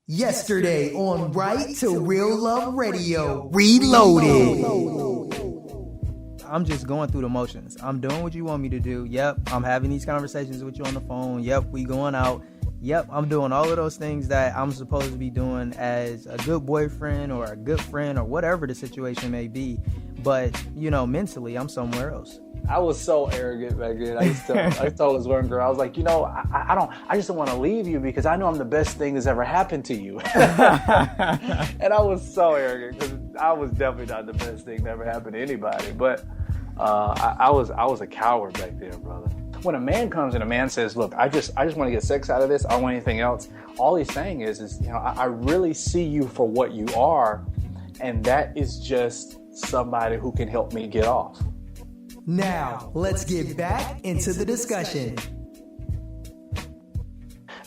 Yesterday on Right to Real Love Radio, Reloaded. I'm just going through the motions. I'm doing what you want me to do. Yep, I'm having these conversations with you on the phone. Yep, we going out. Yep, I'm doing all of those things that I'm supposed to be doing as a good boyfriend or a good friend or whatever the situation may be. But, you know, mentally, I'm somewhere else. I was so arrogant back then. I told this one girl, I was like, I just don't want to leave you because I know I'm the best thing that's ever happened to you. And I was so arrogant because I was definitely not the best thing that ever happened to anybody. But I was a coward back then, brother. When a man comes and a man says, look, I just want to get sex out of this, I don't want anything else. All he's saying is, I really see you for what you are. And that is just somebody who can help me get off. Now, let's get back into the discussion.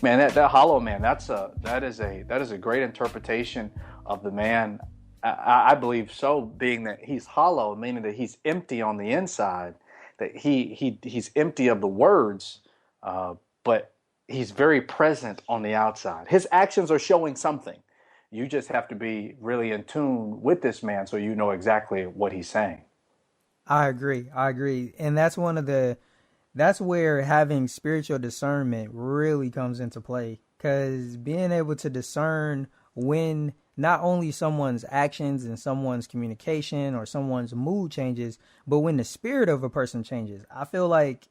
Man, that hollow man, that is a great interpretation of the man. I believe so, being that he's hollow, meaning that he's empty on the inside, that he's empty of the words, but he's very present on the outside. His actions are showing something. You just have to be really in tune with this man so you know exactly what he's saying. I agree. And that's that's where having spiritual discernment really comes into play, because being able to discern when not only someone's actions and someone's communication or someone's mood changes, but when the spirit of a person changes. I feel like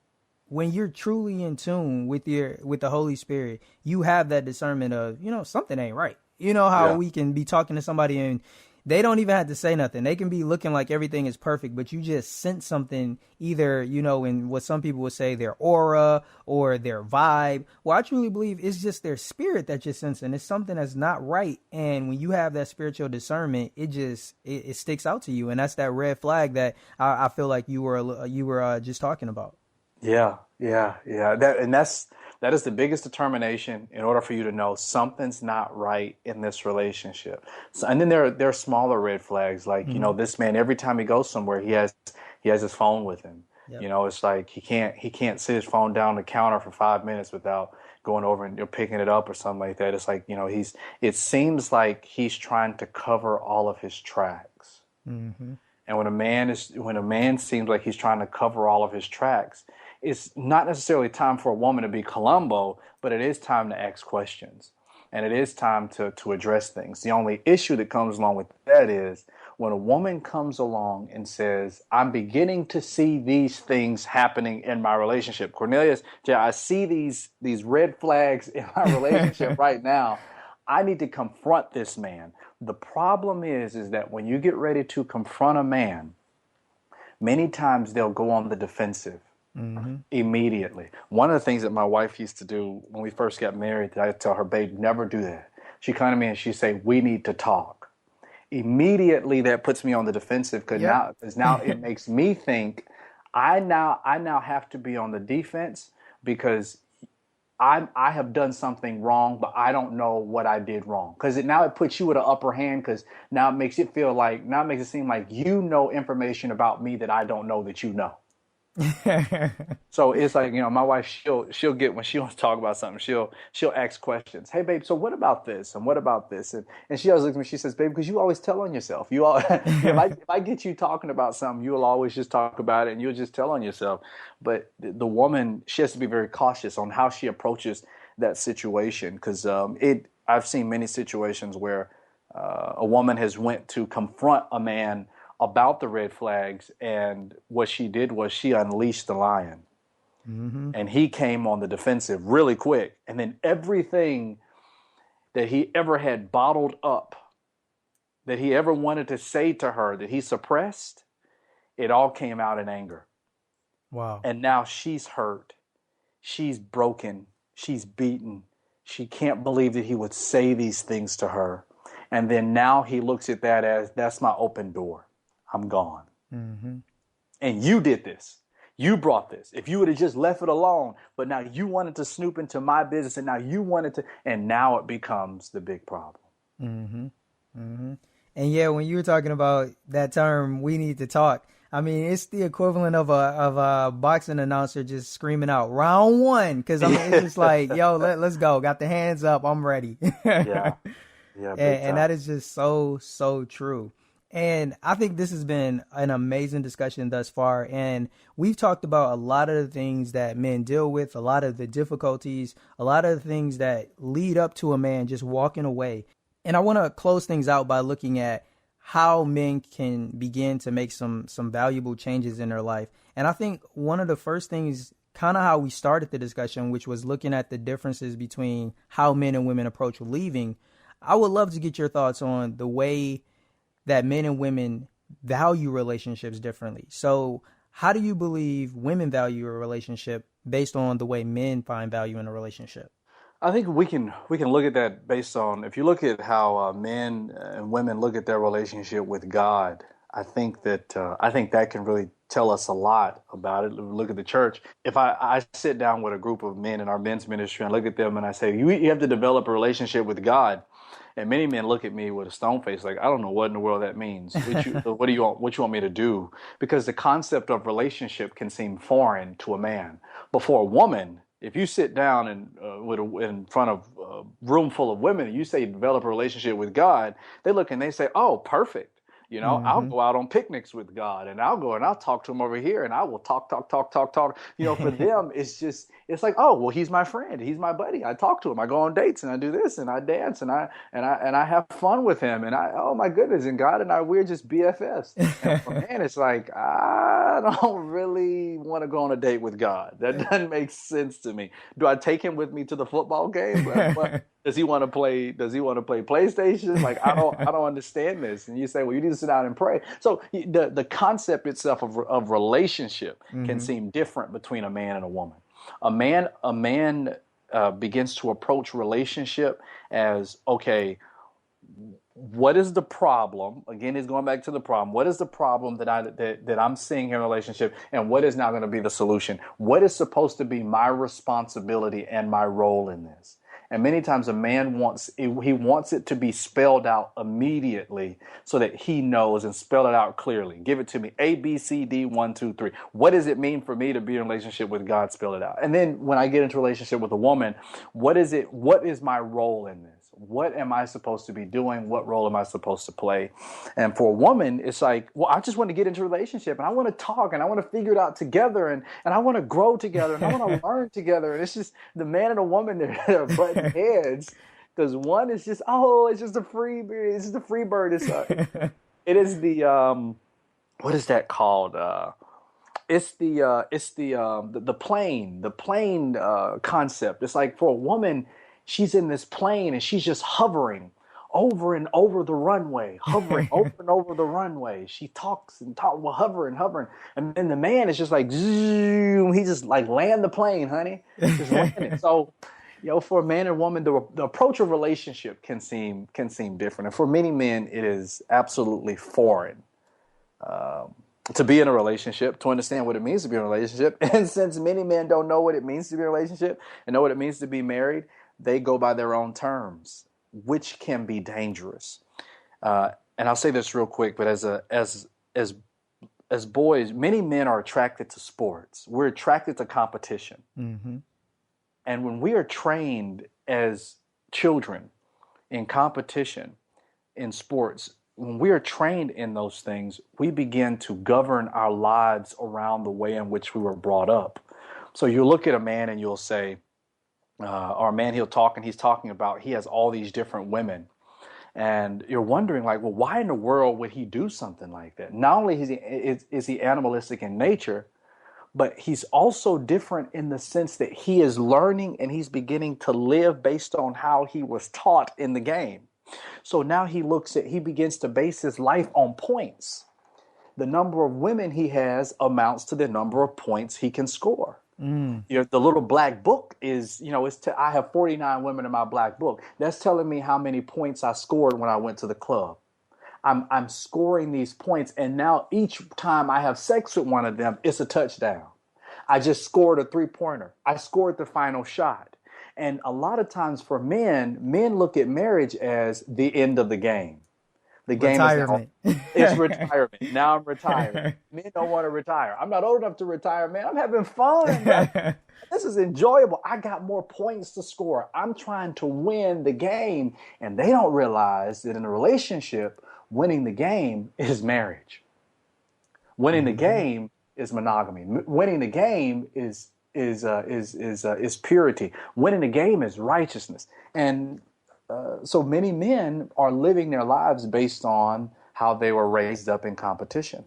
when you're truly in tune with the Holy Spirit, you have that discernment of, something ain't right. You know how we can be talking to somebody and they don't even have to say nothing. They can be looking like everything is perfect, but you just sense something, either, in what some people would say their aura or their vibe. Well, I truly believe it's just their spirit that you're sensing. It's something that's not right. And when you have that spiritual discernment, it sticks out to you. And that's that red flag that I feel like you were just talking about. Yeah. That is the biggest determination in order for you to know something's not right in this relationship. So, and then there are smaller red flags, like, this man, every time he goes somewhere, he has his phone with him. Yep. It's like he can't sit his phone down the counter for 5 minutes without going over and picking it up or something like that. It's like, it seems like he's trying to cover all of his tracks. Mm-hmm. And when a man seems like he's trying to cover all of his tracks, it's not necessarily time for a woman to be Columbo, but it is time to ask questions. And it is time to address things. The only issue that comes along with that is when a woman comes along and says, I'm beginning to see these things happening in my relationship. Cornelius, I see these red flags in my relationship right now. I need to confront this man. The problem is that when you get ready to confront a man, many times they'll go on the defensive. Mm-hmm. Immediately. One of the things that my wife used to do when we first got married, I'd tell her, babe, never do that. She'd come to me and she'd say, we need to talk. Immediately that puts me on the defensive because now it makes me think I now have to be on the defense because I have done something wrong, but I don't know what I did wrong. Because it puts you at an upper hand because now it makes it seem like you know information about me that I don't know that you know. So it's like, my wife, she'll get, when she wants to talk about something, she'll ask questions. Hey, babe, so what about this? And what about this? And she always looks at me, she says, babe, because you always tell on yourself. If I get you talking about something, you'll always just talk about it and you'll just tell on yourself. But the woman, she has to be very cautious on how she approaches that situation. Because I've seen many situations where a woman has went to confront a man about the red flags, and what she did was she unleashed the lion. Mm-hmm. And he came on the defensive really quick, and then everything that he ever had bottled up, that he ever wanted to say to her that he suppressed, it all came out in anger. Wow. And now she's hurt, she's broken, she's beaten, she can't believe that he would say these things to her. And then now he looks at that as, that's my open door. I'm gone. Mm-hmm. And you did this. You brought this. If you would have just left it alone, but now you wanted to snoop into my business, and now you wanted to, and now it becomes the big problem. Mm-hmm. Mm-hmm. And when you were talking about that term, we need to talk, I mean, it's the equivalent of a boxing announcer just screaming out round one, because I mean it's just like, yo, let's go, got the hands up, I'm ready. Yeah, yeah, big And time. that is just so true. And I think this has been an amazing discussion thus far. And we've talked about a lot of the things that men deal with, a lot of the difficulties, a lot of the things that lead up to a man just walking away. And I want to close things out by looking at how men can begin to make some valuable changes in their life. And I think one of the first things, kind of how we started the discussion, which was looking at the differences between how men and women approach leaving. I would love to get your thoughts on the way that men and women value relationships differently. So how do you believe women value a relationship based on the way men find value in a relationship? I think we can look at that based on, if you look at how men and women look at their relationship with God. I think that can really tell us a lot about it. Look at the church. If I sit down with a group of men in our men's ministry and look at them and I say, you have to develop a relationship with God. And many men look at me with a stone face, like, I don't know what in the world that means. What do you want? What you want me to do? Because the concept of relationship can seem foreign to a man. But for a woman, if you sit down and in front of a room full of women and you say develop a relationship with God, they look and they say, oh, perfect. I'll go out on picnics with God, and I'll go and I'll talk to him over here, and I will talk. For them, it's like, oh, well, he's my friend, he's my buddy. I talk to him, I go on dates, and I do this, and I dance, and I have fun with him, and oh my goodness, and God and we're just BFFs. And for man, it's like, I don't really want to go on a date with God. That doesn't make sense to me. Do I take him with me to the football game? Does he want to play? Does he want to play PlayStation? Like, I don't understand this. And you say, well, you need to sit down and pray. So the concept itself of relationship can seem different between a man and a woman. A man begins to approach relationship as, okay, what is the problem? Again, he's going back to the problem. What is the problem that I'm seeing in a relationship, and what is now going to be the solution? What is supposed to be my responsibility and my role in this? And many times a man wants it to be spelled out immediately so that he knows, and spell it out clearly. Give it to me. A, B, C, D, 1, 2, 3. What does it mean for me to be in a relationship with God? Spell it out. And then when I get into a relationship with a woman, what is my role in this? What am I supposed to be doing? What role am I supposed to play? And for a woman, it's like, well, I just want to get into a relationship, and I want to talk, and I want to figure it out together, and I want to grow together, and I want to learn together. And it's just the man and a woman, they're butting heads, because one is just, oh, it's just a free bird. It's just a free bird. It is the what is that called? It's the plane concept. It's like, for a woman, she's in this plane and she's just hovering over and over the runway, hovering over and over the runway. She talks, well, hovering. And then the man is just like, zoom, he just like, land the plane, honey. Just land it. So, for a man and woman, the approach of relationship can seem different. And for many men, it is absolutely foreign to be in a relationship, to understand what it means to be in a relationship. And since many men don't know what it means to be in a relationship and know what it means to be married, they go by their own terms, which can be dangerous. And I'll say this real quick, but as boys, many men are attracted to sports. We're attracted to competition. Mm-hmm. And when we are trained as children in competition, in sports, when we are trained in those things, we begin to govern our lives around the way in which we were brought up. So you look at a man and you'll say, or a man, he'll talk, and he's talking about he has all these different women. And you're wondering, like, well, why in the world would he do something like that? Not only is he animalistic in nature, but he's also different in the sense that he is learning and he's beginning to live based on how he was taught in the game. So now he begins to base his life on points. The number of women he has amounts to the number of points he can score. The little black book is, I have 49 women in my black book. That's telling me how many points I scored when I went to the club. I'm scoring these points, and now each time I have sex with one of them, it's a touchdown. I just scored a 3-pointer. I scored the final shot. And a lot of times for men look at marriage as the end of the game. The game is now, Retirement. it's retirement. Now I'm retired. Men don't want to retire. I'm not old enough to retire, man. I'm having fun, bro. This is enjoyable. I got more points to score. I'm trying to win the game. And they don't realize that in a relationship, winning the game is marriage. Winning the game is monogamy. Winning the game is purity. Winning the game is righteousness. And so many men are living their lives based on how they were raised up in competition.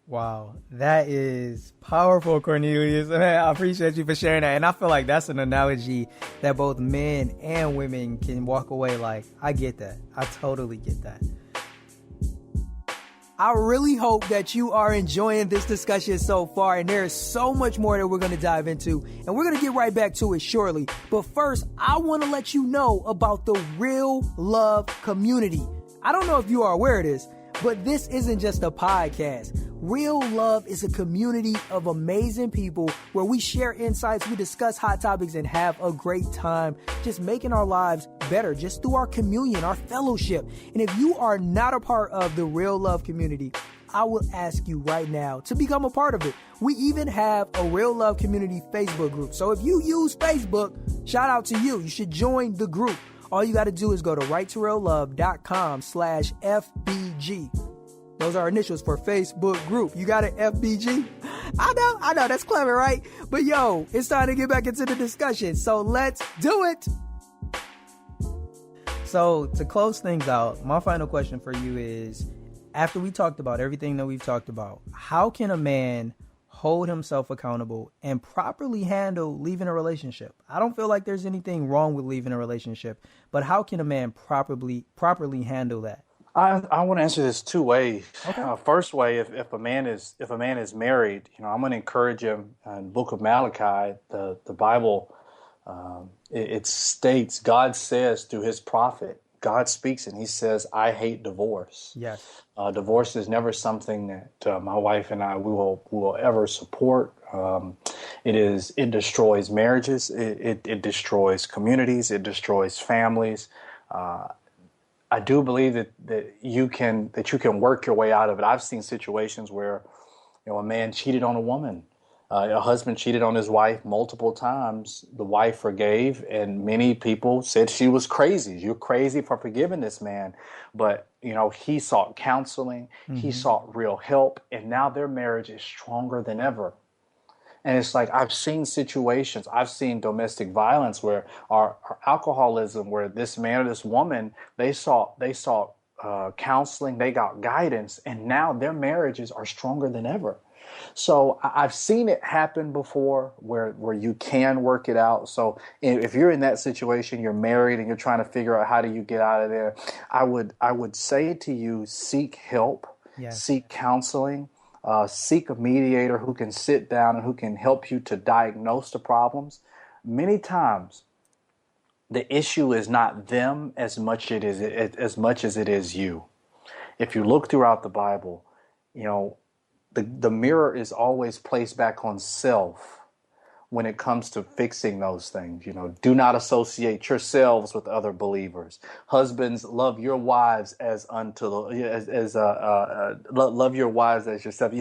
Wow, that is powerful, Cornelius. I appreciate you for sharing that. And I feel like that's an analogy that both men and women can walk away like, I get that. I totally get that. I really hope that you are enjoying this discussion so far, and there is so much more that we're going to dive into, and we're going to get right back to it shortly. But first, I want to let you know about the Real Love community. I don't know if you are aware of this, but this isn't just a podcast. Real Love is a community of amazing people where we share insights, we discuss hot topics, and have a great time just making our lives better just through our communion, our fellowship. And if you are not a part of the Real Love community, I will ask you right now to become a part of it. We even have a Real Love community Facebook group. So if you use Facebook, shout out to you. You should join the group. All you got to do is go to righttoreallove.com/FBG. Those are initials for Facebook group. You got an FBG? I know, that's clever, right? But yo, it's time to get back into the discussion. So let's do it. So to close things out, my final question for you is, after we talked about everything that we've talked about, how can a man hold himself accountable and properly handle leaving a relationship? I don't feel like there's anything wrong with leaving a relationship, but how can a man properly handle that? I want to answer this two ways. Okay. First way, if a man is married, I'm going to encourage him. In the book of Malachi, the Bible, it states, God says through His prophet, God speaks and He says, "I hate divorce." Yes. Divorce is never something that my wife and I we will ever support. It destroys marriages. It destroys communities. It destroys families. I do believe that you can work your way out of it. I've seen situations where, a man cheated on a woman, a husband cheated on his wife multiple times. The wife forgave, and many people said she was crazy. You're crazy for forgiving this man, but he sought counseling, he sought real help, and now their marriage is stronger than ever. And it's like, I've seen situations, I've seen domestic violence where our alcoholism, where this man or this woman, they sought counseling, they got guidance, and now their marriages are stronger than ever. So I've seen it happen before where you can work it out. So if you're in that situation, you're married and you're trying to figure out how do you get out of there, I would say to you, seek help, seek counseling. Seek a mediator who can sit down and who can help you to diagnose the problems. Many times, the issue is not them as much as it is you. If you look throughout the Bible, the mirror is always placed back on self when it comes to fixing those things. Do not associate yourselves with other believers. Husbands, love your wives as unto love your wives as yourself.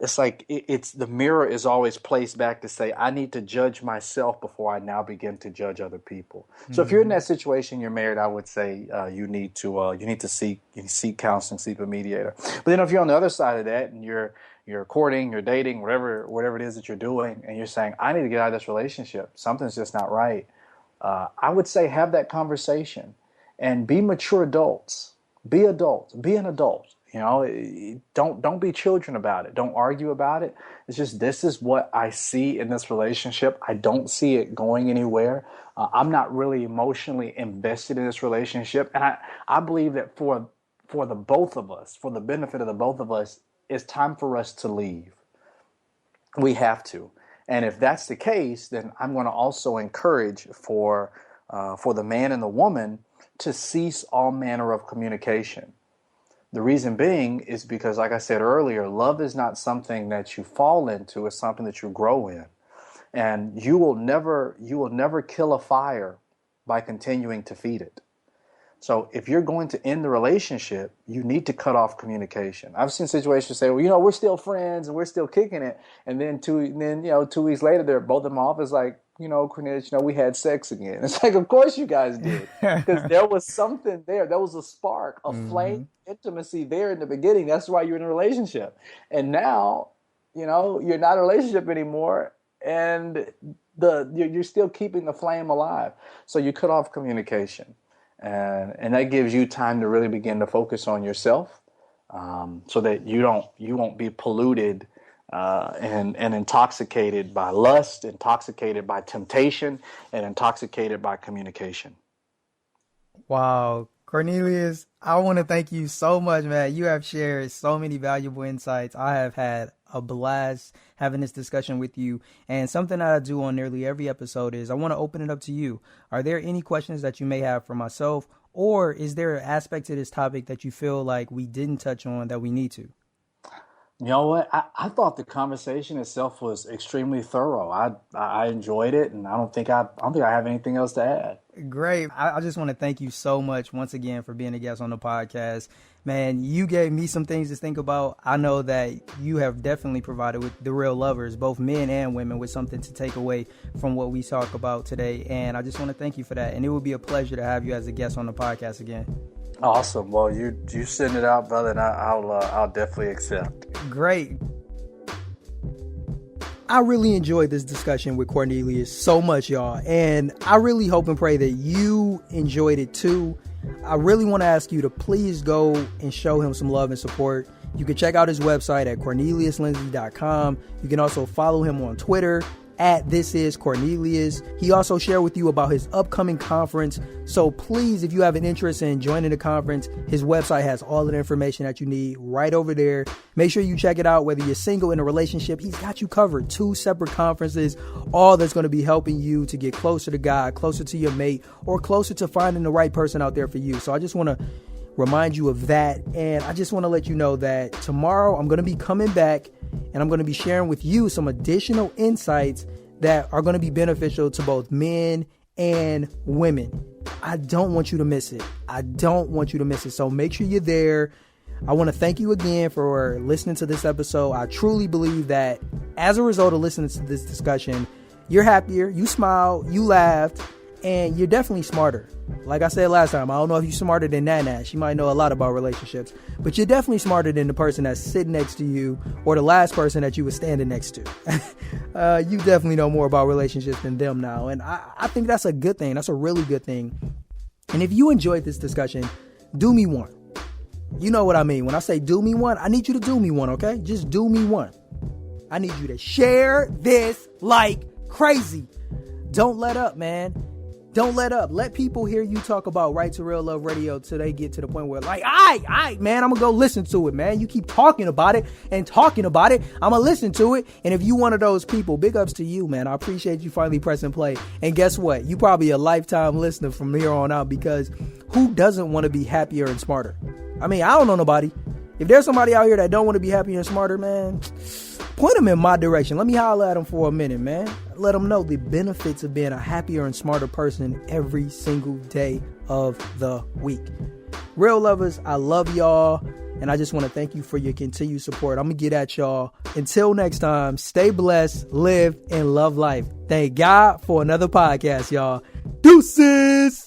It's the mirror is always placed back to say, I need to judge myself before I now begin to judge other people. So if you're in that situation, you're married, I would say you need to seek counseling, seek a mediator. But then if you're on the other side of that and you're courting, you're dating, whatever it is that you're doing, and you're saying, I need to get out of this relationship, something's just not right, I would say have that conversation and be mature adults. Be adults. Be an adult. Don't be children about it. Don't argue about it. It's just, this is what I see in this relationship. I don't see it going anywhere. I'm not really emotionally invested in this relationship. And I believe that for the both of us, for the benefit of the both of us, it's time for us to leave. We have to. And if that's the case, then I'm going to also encourage for the man and the woman to cease all manner of communication. The reason being is because, like I said earlier, love is not something that you fall into, it's something that you grow in. And you will never kill a fire by continuing to feed it. So if you're going to end the relationship, you need to cut off communication. I've seen situations say, well, we're still friends and we're still kicking it. And then 2 weeks later, they're both in my office like, Cornelius, we had sex again. It's like, of course you guys did. Because there was something there. There was a spark, a flame, intimacy there in the beginning. That's why you're in a relationship. And now, you're not in a relationship anymore. And you're still keeping the flame alive. So you cut off communication. And that gives you time to really begin to focus on yourself, so that you won't be polluted and intoxicated by lust, intoxicated by temptation, and intoxicated by communication. Wow. Cornelius, I want to thank you so much, man. You have shared so many valuable insights. I have had a blast having this discussion with you. And something that I do on nearly every episode is I want to open it up to you. Are there any questions that you may have for myself, or is there an aspect to this topic that you feel like we didn't touch on that we need to? You know what? I thought the conversation itself was extremely thorough. I enjoyed it, and I don't think I have anything else to add. Great. I just want to thank you so much once again for being a guest on the podcast. Man, you gave me some things to think about. I know that you have definitely provided with the real lovers, both men and women, with something to take away from what we talk about today. And I just want to thank you for that. And it would be a pleasure to have you as a guest on the podcast again. Awesome. Well, you send it out, brother, and I'll definitely accept. Great. I really enjoyed this discussion with Cornelius so much, y'all. And I really hope and pray that you enjoyed it too. I really want to ask you to please go and show him some love and support. You can check out his website at corneliuslindsey.com. You can also follow him on Twitter at @ThisIsCornelius. He also shared with you about his upcoming conference. So please, if you have an interest in joining the conference, his website has all of the information that you need right over there. Make sure you check it out. Whether you're single, in a relationship, he's got you covered. 2 separate conferences, all that's going to be helping you to get closer to God, closer to your mate, or closer to finding the right person out there for you. So I just want to remind you of that. And I just want to let you know that tomorrow I'm going to be coming back and I'm going to be sharing with you some additional insights that are going to be beneficial to both men and women. I don't want you to miss it. So make sure you're there. I want to thank you again for listening to this episode. I truly believe that as a result of listening to this discussion, you're happier, you smiled, you laughed, and you're definitely smarter. Like I said last time, I don't know if you're smarter than Nana. She might know a lot about relationships, but you're definitely smarter than the person that's sitting next to you or the last person that you were standing next to. You definitely know more about relationships than them now. And I think that's a good thing. That's a really good thing. And if you enjoyed this discussion, do me one. You know what I mean. When I say do me one, I need you to do me one, okay? Just do me one. I need you to share this like crazy. Don't let up, man. Don't let up. Let people hear you talk about Right to Real Love Radio till they get to the point where like, all right, man, I'm going to go listen to it, man. You keep talking about it. I'm going to listen to it. And if you one of those people, big ups to you, man. I appreciate you finally pressing play. And guess what? You probably a lifetime listener from here on out, because who doesn't want to be happier and smarter? I mean, I don't know nobody. If there's somebody out here that don't want to be happier and smarter, man, point them in my direction. Let me holler at them for a minute, man. Let them know the benefits of being a happier and smarter person every single day of the week. Real lovers, I love y'all. And I just want to thank you for your continued support. I'm going to get at y'all. Until next time, stay blessed, live, and love life. Thank God for another podcast, y'all. Deuces!